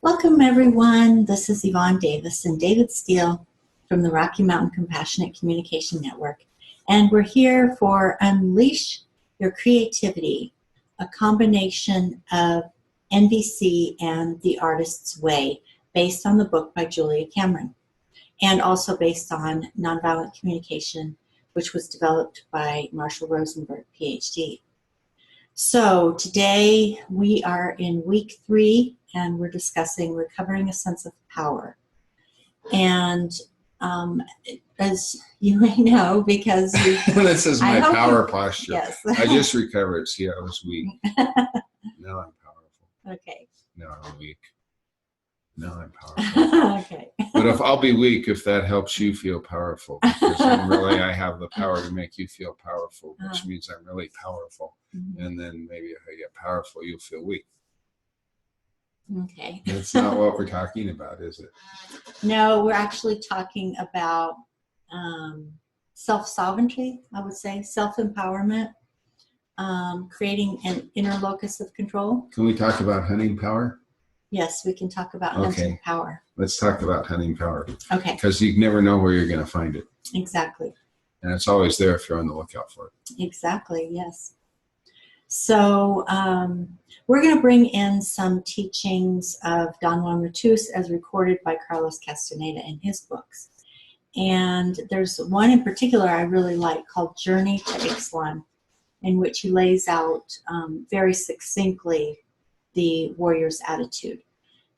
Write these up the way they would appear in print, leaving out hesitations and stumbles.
Welcome, everyone. This is Yvonne Davis and David Steele from the Rocky Mountain Compassionate Communication Network. And we're here for Unleash Your Creativity, a combination of NVC and The Artist's Way, based on the book by Julia Cameron, and also based on Nonviolent Communication, which was developed by Marshall Rosenberg, PhD. So today we are in week 3 and we're discussing recovering a sense of power. And as you may know, because this is my power posture. Yes. I just recovered. See, I was weak. Now I'm powerful. Okay. Now I'm weak. Now I'm powerful. Okay. But if I'll be weak, if that helps you feel powerful, because I have the power to make you feel powerful, which means I'm really powerful. Mm-hmm. And then maybe if I get powerful, you'll feel weak. Okay. That's not what we're talking about, is it? No, we're actually talking about self-sovereignty, I would say, self-empowerment, creating an inner locus of control. Can we talk about hunting power? Yes, we can talk about hunting power. Let's talk about hunting power. Okay. Because you never know where you're going to find it. Exactly. And it's always there if you're on the lookout for it. Exactly, yes. So we're going to bring in some teachings of Don Juan Matus as recorded by Carlos Castaneda in his books. And there's one in particular I really like called Journey to Ixtlan, in which he lays out very succinctly the warrior's attitude.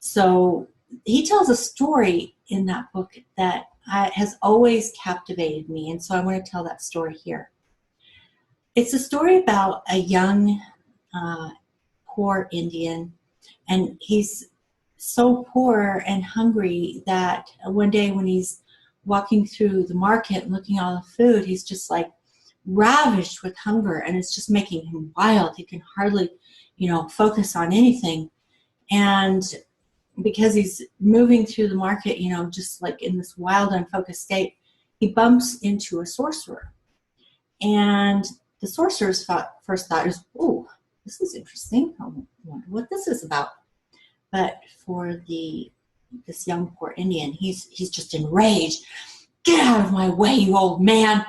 So he tells a story in that book that has always captivated me, and so I want to tell that story here. It's a story about a young, poor Indian, and he's so poor and hungry that one day when he's walking through the market and looking at all the food, he's just like ravished with hunger, and it's just making him wild. He can hardly, focus on anything. And because he's moving through the market, just like in this wild, unfocused state, he bumps into a sorcerer. And the sorcerer's first thought is, oh, this is interesting. I wonder what this is about. But for this young poor Indian, he's just enraged. Get out of my way, you old man.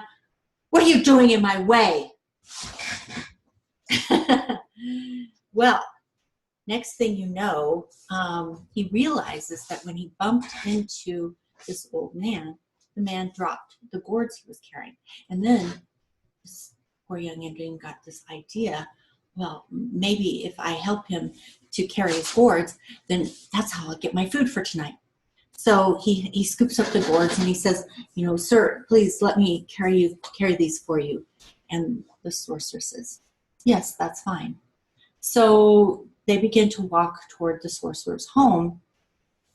What are you doing in my way? Well, next thing you know, he realizes that when he bumped into this old man, the man dropped the gourds he was carrying. And then this poor young Indian got this idea, well, maybe if I help him to carry his gourds, then that's how I'll get my food for tonight. So he scoops up the gourds and he says, sir, please let me carry these for you. And the sorcerer says, yes, that's fine. So they begin to walk toward the sorcerer's home.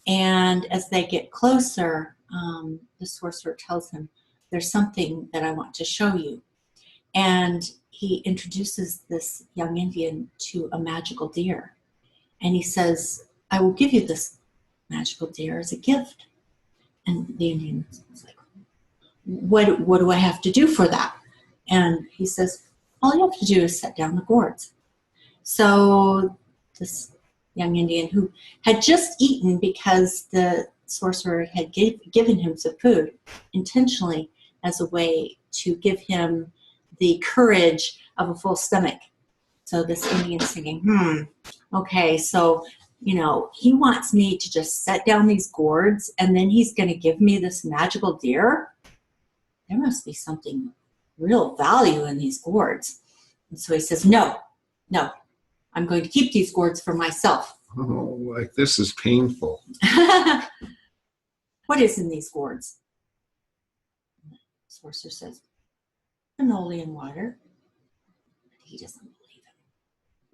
And as they get closer, the sorcerer tells him, there's something that I want to show you. And he introduces this young Indian to a magical deer. And he says, I will give you this magical deer as a gift. And the Indian is like, what do I have to do for that? And he says, all you have to do is set down the gourds. So this young Indian, who had just eaten because the sorcerer had given him some food intentionally as a way to give him the courage of a full stomach. So this Indian's thinking, okay, so, he wants me to just set down these gourds and then he's going to give me this magical deer? There must be something real value in these gourds. And so he says, no, I'm going to keep these gourds for myself. Oh, like this is painful. What is in these gourds? The sorcerer says, phenolian water. He doesn't believe him.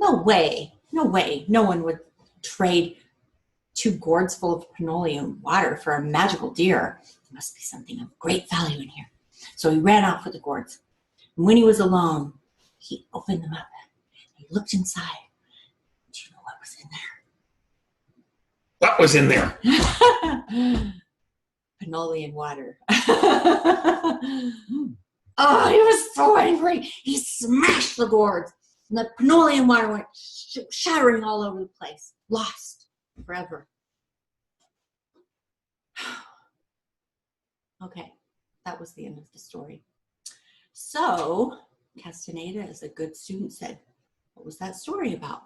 No way. No one would trade 2 gourds full of phenolian water for a magical deer. There must be something of great value in here. So he ran off with the gourds. And when he was alone, he opened them up. He looked inside. Do you know what was in there? What was in there? Phenolian water. Oh, he was so angry. He smashed the gourds. And the phenolian water went shattering all over the place. Lost forever. Okay, that was the end of the story. So Castaneda, as a good student, said, what was that story about?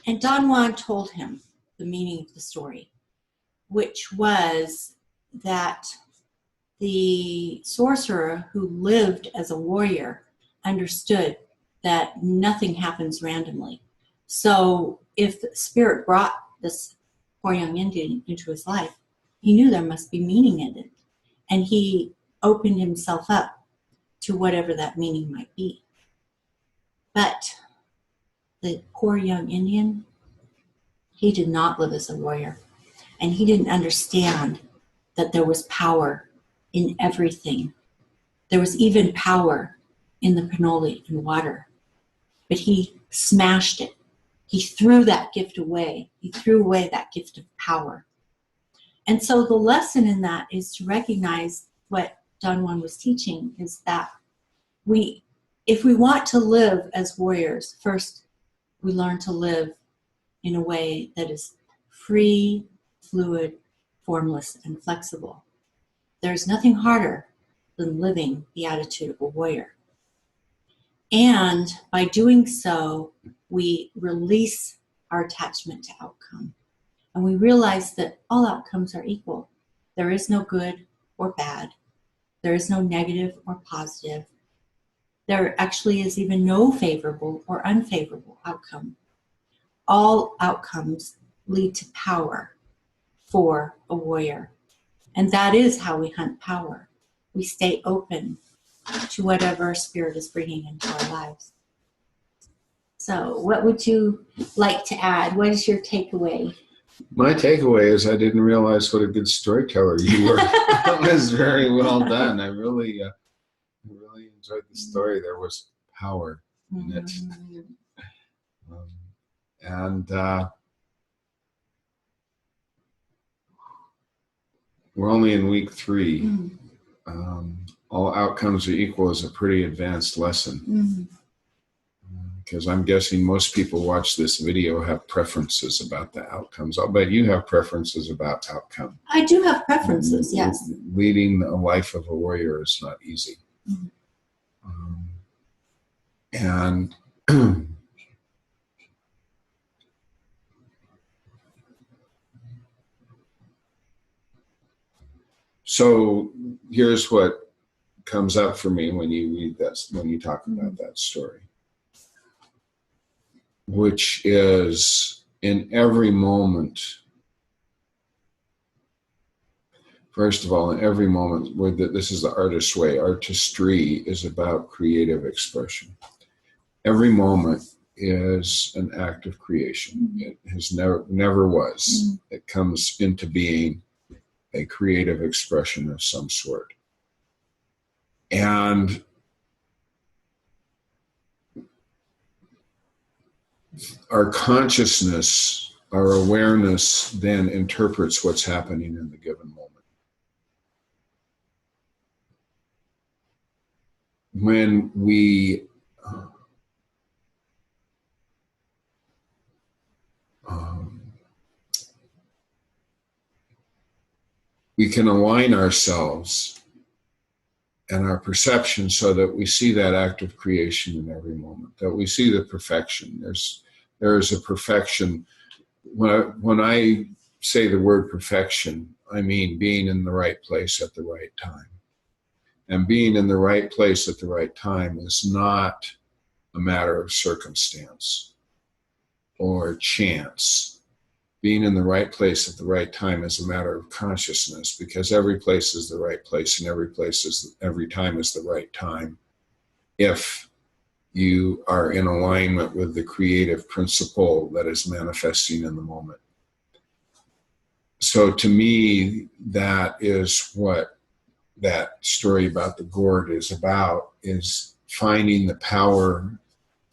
And Don Juan told him the meaning of the story, which was that the sorcerer who lived as a warrior understood that nothing happens randomly. So if the spirit brought this poor young Indian into his life, he knew there must be meaning in it. And he opened himself up to whatever that meaning might be. But the poor young Indian, he did not live as a warrior. And he didn't understand that there was power in everything. There was even power in the pinole and water. But he smashed it. He threw that gift away. He threw away that gift of power. And so the lesson in that is to recognize what Don Juan was teaching, is that if we want to live as warriors, first we learn to live in a way that is free, fluid, formless, and flexible. There's nothing harder than living the attitude of a warrior. And by doing so, we release our attachment to outcome. And we realize that all outcomes are equal. There is no good or bad. There is no negative or positive. There actually is even no favorable or unfavorable outcome. All outcomes lead to power for a warrior. And that is how we hunt power. We stay open to whatever spirit is bringing into our lives. So what would you like to add? What is your takeaway? My takeaway is I didn't realize what a good storyteller you were. That was very well done. I really enjoyed the story. There was power in it. We're only in week 3. All outcomes are equal is a pretty advanced lesson. Because I'm guessing most people watch this video have preferences about the outcomes. I'll bet you have preferences about outcome. I do have preferences, yes. Leading a life of a warrior is not easy. And so here's what comes up for me when you read this, when you talk about that story, which is in every moment. First of all, in every moment, this is the artist's way. Artistry is about creative expression. Every moment is an act of creation. It has never was. It comes into being a creative expression of some sort. And our consciousness, our awareness then interprets what's happening in the given moment. When we can align ourselves and our perception so that we see that act of creation in every moment, that we see the perfection. There is a perfection. When I say the word perfection, I mean being in the right place at the right time. And being in the right place at the right time is not a matter of circumstance or chance. Being in the right place at the right time is a matter of consciousness, because every place is the right place and every time is the right time if you are in alignment with the creative principle that is manifesting in the moment. So to me, that is what that story about the gourd is about, is finding the power,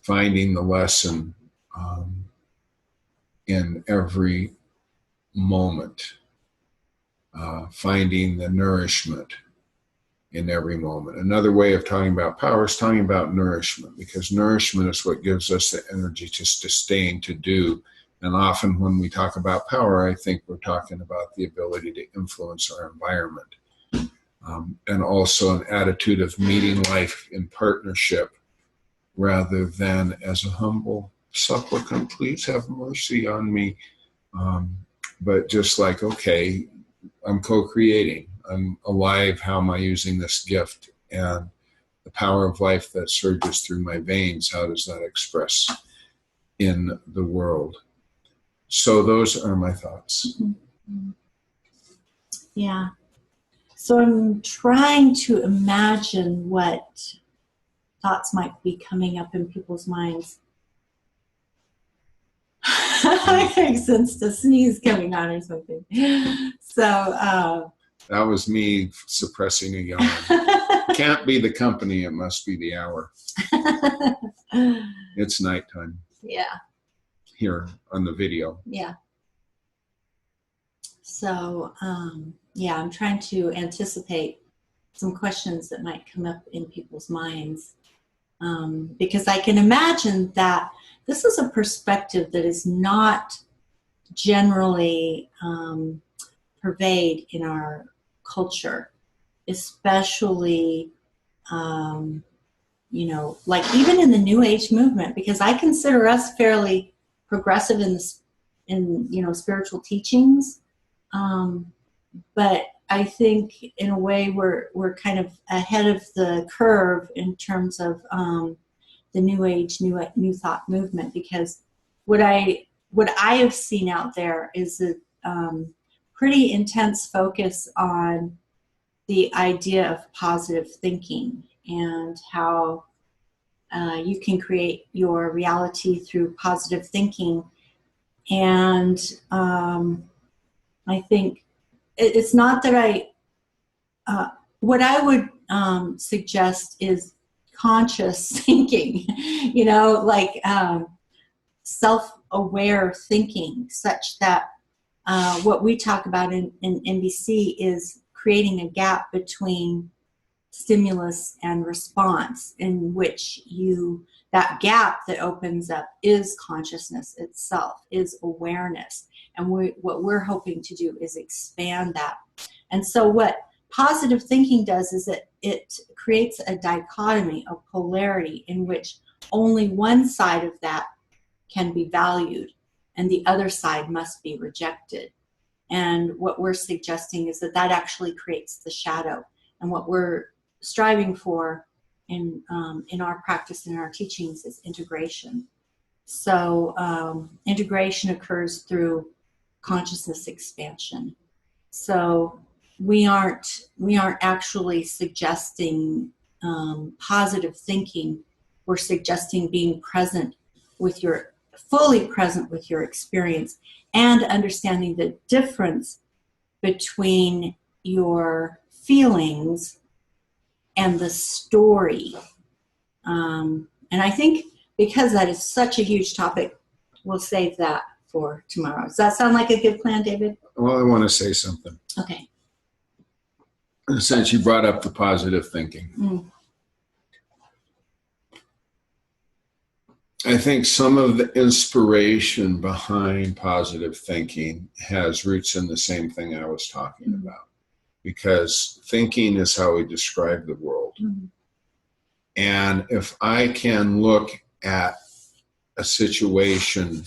finding the lesson in every moment, finding the nourishment in every moment. Another way of talking about power is talking about nourishment, because nourishment is what gives us the energy to sustain, to do And often when we talk about power, I think we're talking about the ability to influence our environment. And also an attitude of meeting life in partnership rather than as a humble supplicant, please have mercy on me. But just like, okay, I'm co-creating. I'm alive. How am I using this gift? And the power of life that surges through my veins, how does that express in the world? So those are my thoughts. Mm-hmm. Yeah. So I'm trying to imagine what thoughts might be coming up in people's minds. I sensed a sneeze coming on or something. So that was me suppressing a yawn. Can't be the company, it must be the hour. It's nighttime. Yeah. Here on the video. Yeah. So yeah, I'm trying to anticipate some questions that might come up in people's minds, because I can imagine that this is a perspective that is not generally pervade in our culture, especially you know, like even in the New Age movement, because I consider us fairly progressive in you know, spiritual teachings, but I think in a way we're kind of ahead of the curve in terms of the New Age, new thought movement, because what I have seen out there is a pretty intense focus on the idea of positive thinking and how you can create your reality through positive thinking. And I think it's not that what I would suggest is conscious thinking, you know, like self-aware thinking, such that what we talk about in NVC is creating a gap between stimulus and response, in which that gap that opens up is consciousness itself, is awareness. And what we're hoping to do is expand that. And so what positive thinking does is it creates a dichotomy, a polarity, in which only one side of that can be valued and the other side must be rejected. And what we're suggesting is that actually creates the shadow. And what we're striving for in our practice and in our teachings is integration. So integration occurs through consciousness expansion. So we aren't actually suggesting positive thinking. We're suggesting being fully present with your experience, and understanding the difference between your feelings and the story. And I think because that is such a huge topic, we'll save that for tomorrow. Does that sound like a good plan, David? Well, I want to say something. Okay. Since you brought up the positive thinking. I think some of the inspiration behind positive thinking has roots in the same thing I was talking about. Because thinking is how we describe the world. And if I can look at a situation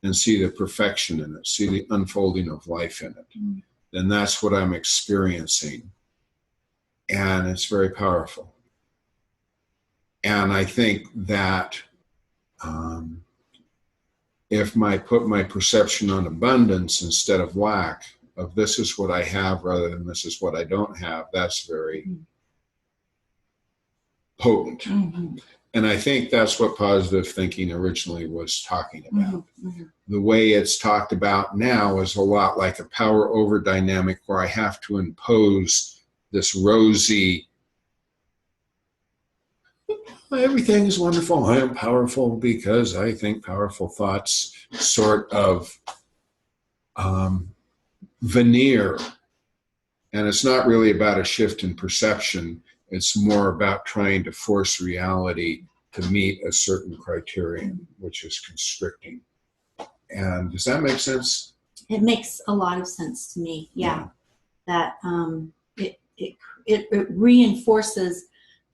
and see the perfection in it, see the unfolding of life in it, then that's what I'm experiencing. And it's very powerful. And I think that if I put my perception on abundance instead of lack, of this is what I have rather than this is what I don't have, that's very potent. And I think that's what positive thinking originally was talking about. The way it's talked about now is a lot like a power over dynamic, where I have to impose this rosy, everything is wonderful, I am powerful because I think powerful thoughts, sort of veneer. And it's not really about a shift in perception. It's more about trying to force reality to meet a certain criterion, which is constricting. And does that make sense? It makes a lot of sense to me. Yeah. That it reinforces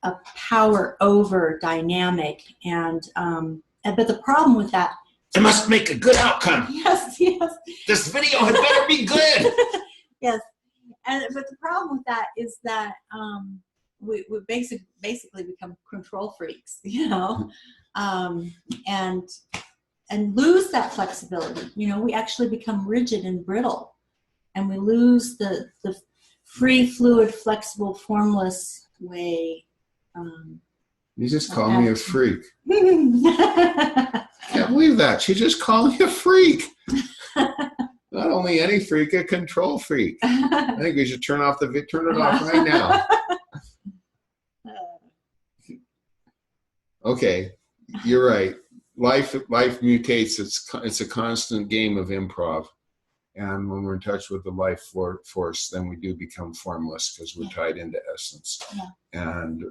a power over dynamic, and but the problem with that, it must make a good outcome. Yes. This video had better be good. Yes, but the problem with that is that we basically become control freaks, and lose that flexibility. We actually become rigid and brittle, and we lose the free, fluid, flexible, formless way. You just called me a freak. Can't believe that. She just called me a freak. Not only any freak, a control freak. I think we should turn it off right now. Okay, you're right. Life mutates. It's a constant game of improv. And when we're in touch with the life force, then we do become formless because we're tied into essence. Yeah. And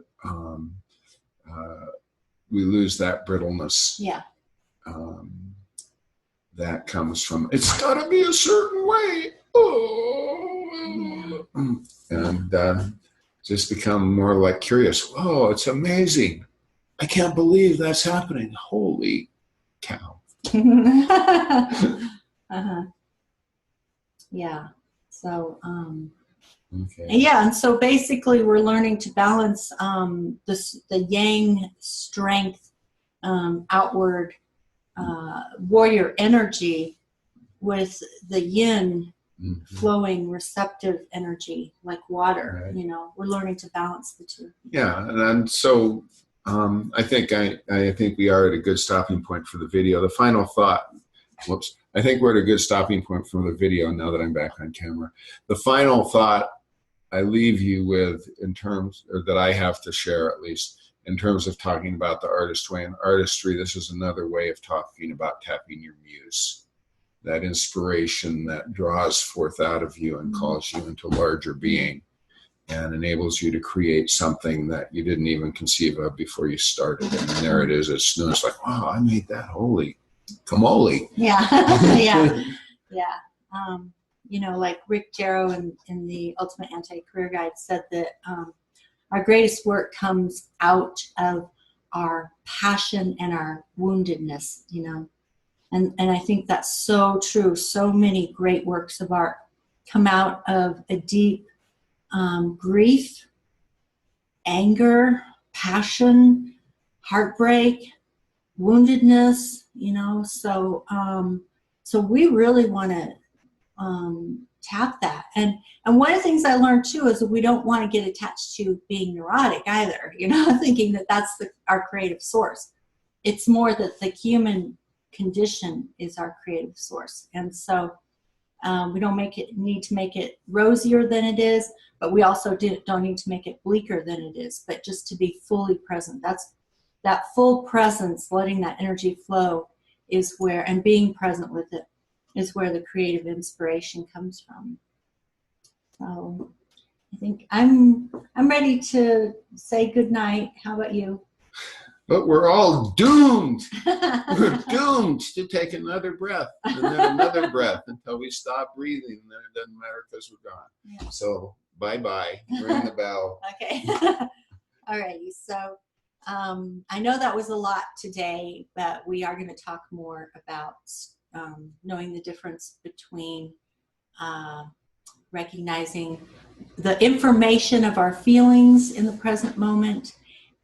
we lose that brittleness. Yeah. That comes from, it's got to be a certain way. Oh. And just become more like curious. Oh, it's amazing. I can't believe that's happening. Holy cow. Yeah. So, okay. Yeah. And so basically we're learning to balance the yang strength, outward warrior energy with the yin flowing receptive energy like water. Right. We're learning to balance the two. Yeah. And so I think we are at a good stopping point for the video. The final thought, I think we're at a good stopping point for the video now that I'm back on camera. The final thought I leave you with that I have to share at least, in terms of talking about the artist way and artistry, this is another way of talking about tapping your muse. That inspiration that draws forth out of you and calls you into larger being and enables you to create something that you didn't even conceive of before you started. And there it is. It's like, wow, I made that. Holy camole. Yeah. Yeah. Like Rick Jarrow in the Ultimate Anti-Career Guide said that our greatest work comes out of our passion and our woundedness, and I think that's so true. So many great works of art come out of a deep grief, anger, passion, heartbreak, woundedness, so we really want to tap that. And one of the things I learned too is that we don't want to get attached to being neurotic either, thinking that that's our creative source. It's more that the human condition is our creative source. And so we don't need to make it rosier than it is, but we also don't need to make it bleaker than it is, but just to be fully present. That's that full presence, letting that energy flow is where, and being present with it is where the creative inspiration comes from. So I think I'm ready to say good night. How about you? But we're all doomed. We're doomed to take another breath and then another breath until we stop breathing. And then it doesn't matter because we're gone. Yeah. So bye-bye. Ring the bell. Okay. All righty. So I know that was a lot today, but we are going to talk more about knowing the difference between recognizing the information of our feelings in the present moment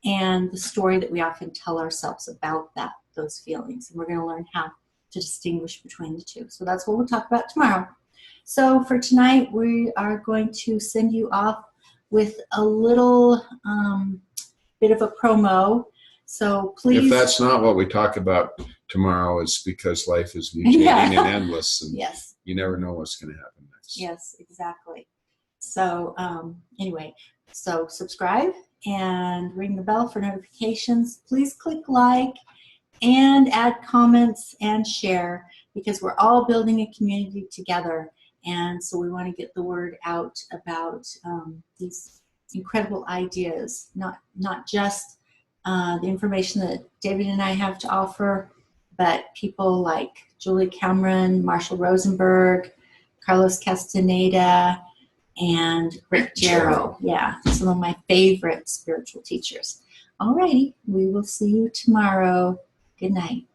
and the story that we often tell ourselves about those feelings. And we're going to learn how to distinguish between the two. So that's what we'll talk about tomorrow. So for tonight, we are going to send you off with a little bit of a promo. So please. If that's not what we talk about tomorrow, it's because life is mutating and endless, and yes. You never know what's going to happen next. Yes, exactly. So anyway, so subscribe and ring the bell for notifications. Please click like and add comments and share, because we're all building a community together. And so we want to get the word out about these incredible ideas, not just the information that David and I have to offer, but people like Julie Cameron, Marshall Rosenberg, Carlos Castaneda, and Rick Jarrow. Yeah, some of my favorite spiritual teachers. All righty, we will see you tomorrow. Good night.